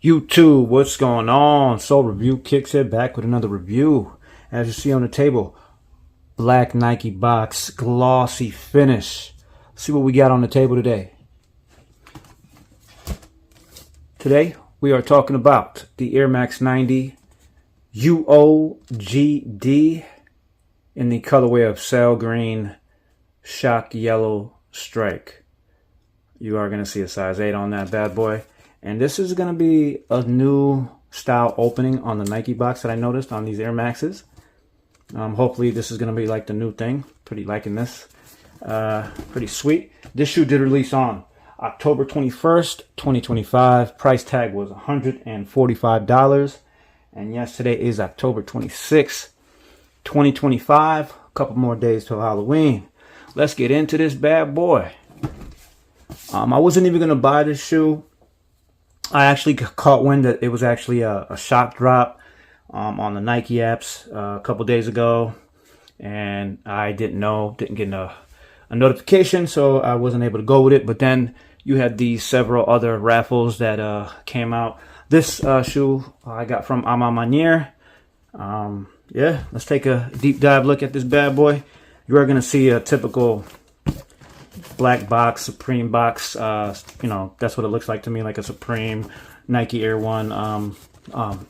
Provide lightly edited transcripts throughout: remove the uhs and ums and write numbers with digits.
YouTube, what's going on? Soul Review kicks it back with another review. As you see on the table, black Nike box, glossy finish. Let's see what we got on the table today. Today, we are talking about the Air Max 90 UOGD in the colorway of sail green, shock yellow strike. You are going to see a size 8 on that bad boy. And this is going to be a new style opening on the Nike box that I noticed on these Air Maxes. Hopefully this is going to be like the new thing. Pretty liking this. Pretty sweet. This shoe did release on October 21st, 2025. Price tag was $145. And yes, today is October 26th, 2025. A couple more days till Halloween. Let's get into this bad boy. I wasn't even going to buy this shoe. I actually caught wind that it was actually a shock drop on the Nike apps a couple days ago, and I didn't get a notification, so I wasn't able to go with it. But then you had these several other raffles that came out. This shoe I got from A Ma Maniere. Yeah, let's take a deep dive look at this bad boy. You are going to see a typical black box, Supreme box. You know, that's what it looks like to me, like a Supreme Nike Air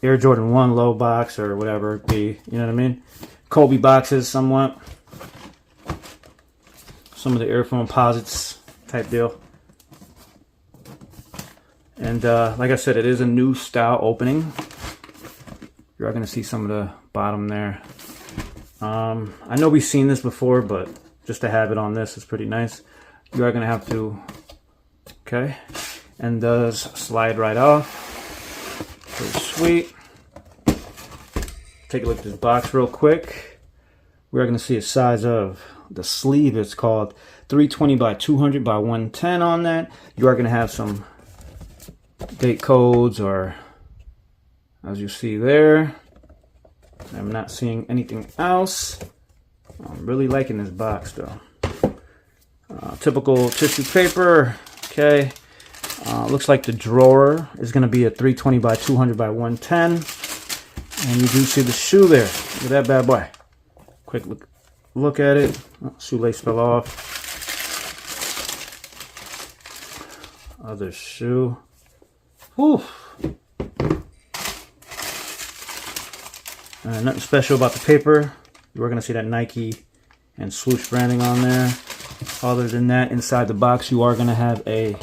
Air Jordan 1 low box or whatever it be. You know what I mean? Kobe boxes somewhat. Some of the Air Foamposites type deal. And like I said, it is a new style opening. You're going to see some of the bottom there. I know we've seen this before, but just to have it on this is pretty nice. You are going to have to, okay, and does slide right off. Pretty sweet. Take a look at this box real quick. We are going to see a size of the sleeve. It's called 320 by 200 by 110 on that. You are going to have some date codes, or as you see there. I'm not seeing anything else. I'm really liking this box though. Typical tissue paper. Okay. Looks like the drawer is going to be a 320 by 200 by 110. And you do see the shoe there. Look at that bad boy. Quick look at it. Oh, shoelace fell off. Other shoe. Whew. Nothing special about the paper. You are going to see that Nike and swoosh branding on there. Other than that, inside the box, you are going to have a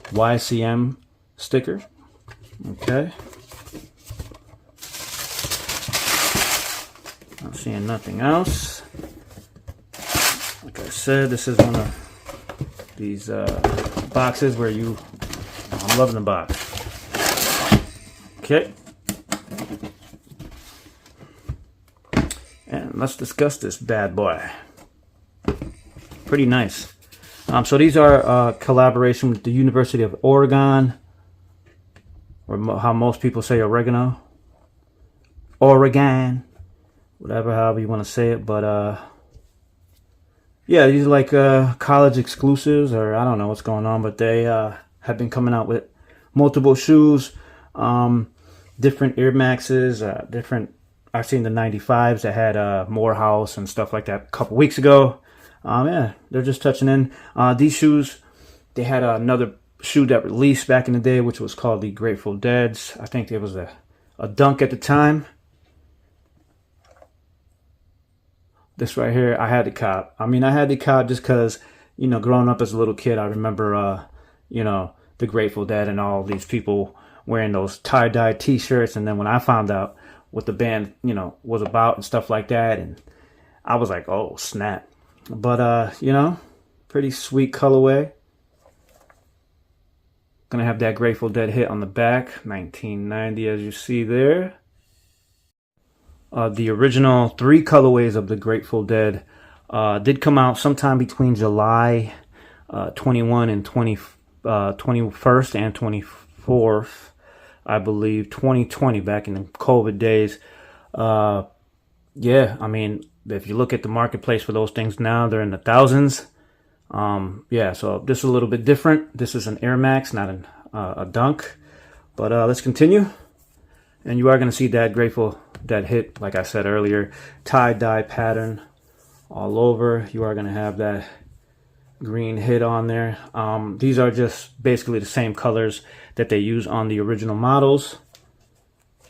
YCM sticker. Okay. Not seeing nothing else. Like I said, this is one of these boxes where I'm loving the box. Okay. And let's discuss this bad boy. Pretty nice. So these are collaboration with the University of Oregon, or how most people say oregano. Oregon. However you want to say it. But yeah, these are like college exclusives, or I don't know what's going on, but they have been coming out with multiple shoes, different Air Maxes, different. I've seen the 95s that had Morehouse and stuff like that a couple weeks ago. Yeah, they're just touching in. These shoes, they had another shoe that released back in the day, which was called the Grateful Dead's. I think it was a dunk at the time. This right here, I had to cop. I mean, I had to cop just because, you know, growing up as a little kid, I remember, you know, the Grateful Dead and all these people wearing those tie-dye t-shirts. And then when I found out what the band, you know, was about and stuff like that, and I was like, oh, snap. But, you know, pretty sweet colorway. Gonna have that Grateful Dead hit on the back, 1990, as you see there. The original 3 colorways of the Grateful Dead did come out sometime between July 21 and 21st and 24th, I believe, 2020, back in the COVID days. Yeah, I mean, if you look at the marketplace for those things now, they're in the thousands. Yeah, so this is a little bit different. This is an Air Max, not a Dunk. But let's continue. And you are going to see that Grateful Dead hit, like I said earlier, tie-dye pattern all over. You are going to have that green hit on there. These are just basically the same colors that they use on the original models.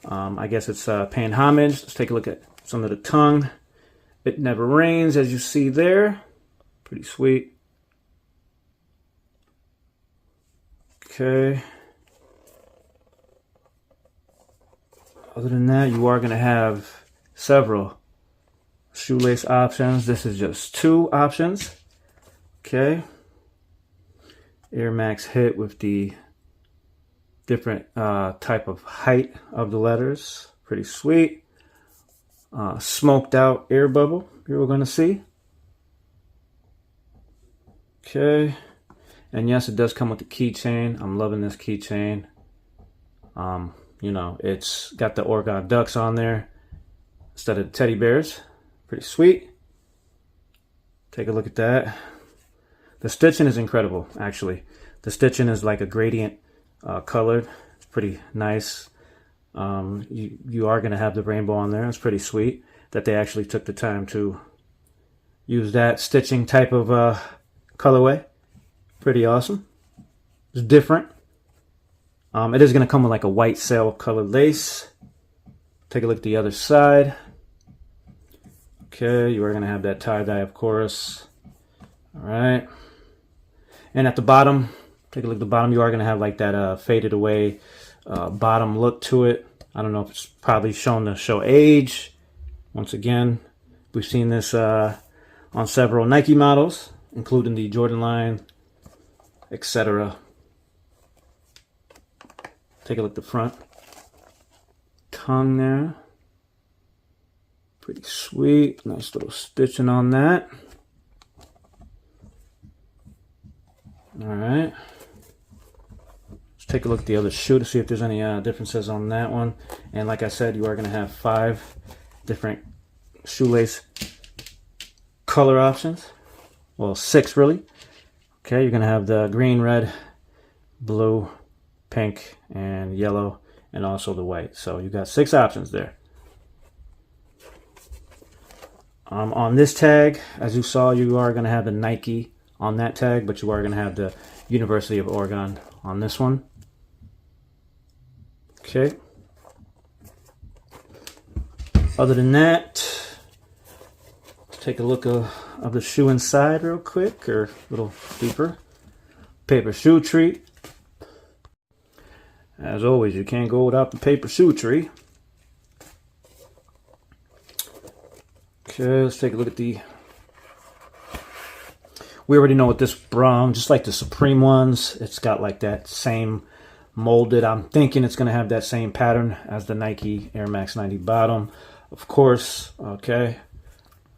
I guess it's paying homage. Let's take a look at some of the tongue. It never rains, as you see there. Pretty sweet. Okay. Other than that, you are going to have several shoelace options. This is just 2 options. Okay. Air Max hit with the different type of height of the letters. Pretty sweet. Smoked out air bubble you're going to see. Okay. And yes, it does come with the keychain. I'm loving this keychain. You know, it's got the Oregon ducks on there instead of the teddy bears. Pretty sweet. Take a look at that. The stitching is incredible, actually. The stitching is like a gradient colored. It's pretty nice. You are going to have the rainbow on there. It's pretty sweet that they actually took the time to use that stitching type of colorway. Pretty awesome. It's different. It is going to come with like a white sail colored lace. Take a look at the other side. Okay, you are going to have that tie-dye, of course. All right. And at the bottom, take a look at the bottom. You are going to have like that faded away bottom look to it. I don't know if it's probably shown to show age. Once again, we've seen this on several Nike models, including the Jordan line, etc. Take a look at the front. Tongue there. Pretty sweet. Nice little stitching on that. Alright. Let's take a look at the other shoe to see if there's any differences on that one. And like I said, you are going to have 5 different shoelace color options. Well, 6 really. Okay, you're going to have the green, red, blue, pink, and yellow, and also the white. So you got 6 options there. On this tag, as you saw, you are going to have the Nike on that tag, but you are going to have the University of Oregon on this one. Okay. Other than that, let's take a look of the shoe inside real quick, or a little deeper. Paper shoe tree. As always, you can't go without the paper shoe tree. Okay, let's take a look at the... We already know what this brown, just like the Supreme ones, it's got like that same molded. I'm thinking it's going to have that same pattern as the Nike Air Max 90 bottom. Of course, okay.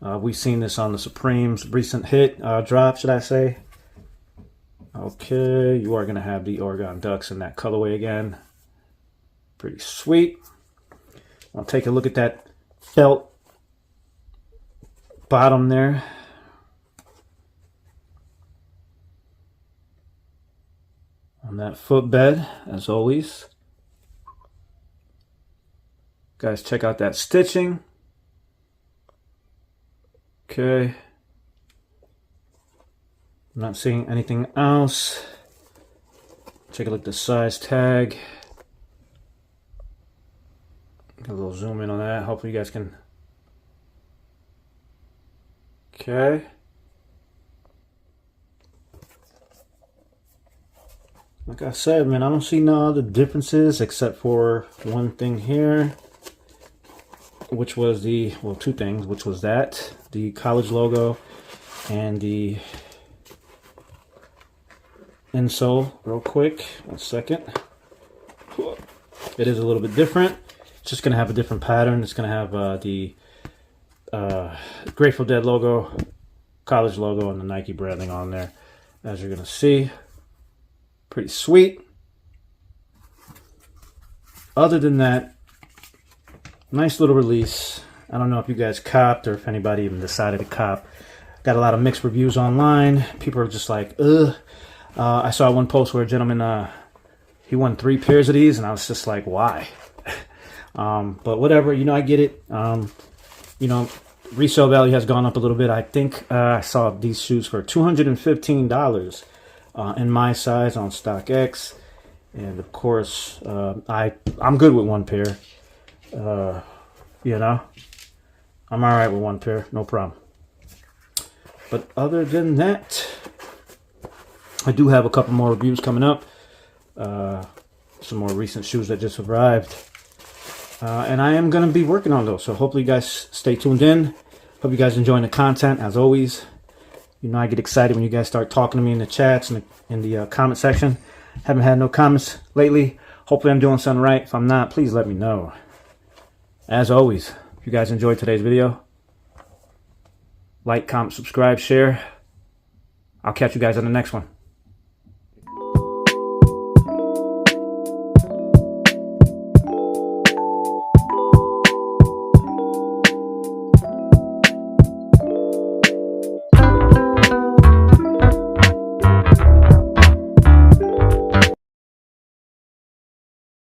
We've seen this on the Supreme's recent hit, drop, should I say. Okay, you are going to have the Oregon Ducks in that colorway again. Pretty sweet. I'll take a look at that felt bottom there. On that footbed, as always. Guys, check out that stitching. Okay. I'm not seeing anything else. Take a look at the size tag. Get a little zoom in on that. Hopefully you guys can. Okay. Like I said, man, I don't see no other differences except for one thing here, which was the, well, 2 things, which was that, the college logo and the insole. Real quick, 1 second. It is a little bit different. It's just going to have a different pattern. It's going to have the Grateful Dead logo, college logo, and the Nike branding on there, as you're going to see. Pretty sweet. Other than that, nice little release. I don't know if you guys copped or if anybody even decided to cop. Got a lot of mixed reviews online. People are just like, ugh. I saw one post where a gentleman He won 3 pairs of these, and I was just like, why? But whatever, you know, I get it. You know, resale value has gone up a little bit. I think I saw these shoes for $215 in my size on StockX. And of course, I'm good with 1 pair. You know, I'm all right with 1 pair, no problem. But other than that, I do have a couple more reviews coming up. Some more recent shoes that just arrived. And I am going to be working on those. So hopefully you guys stay tuned in. Hope you guys enjoying the content as always. You know, I get excited when you guys start talking to me in the chats and in the comment section. Haven't had no comments lately. Hopefully I'm doing something right. If I'm not, please let me know. As always, if you guys enjoyed today's video, like, comment, subscribe, share. I'll catch you guys on the next one.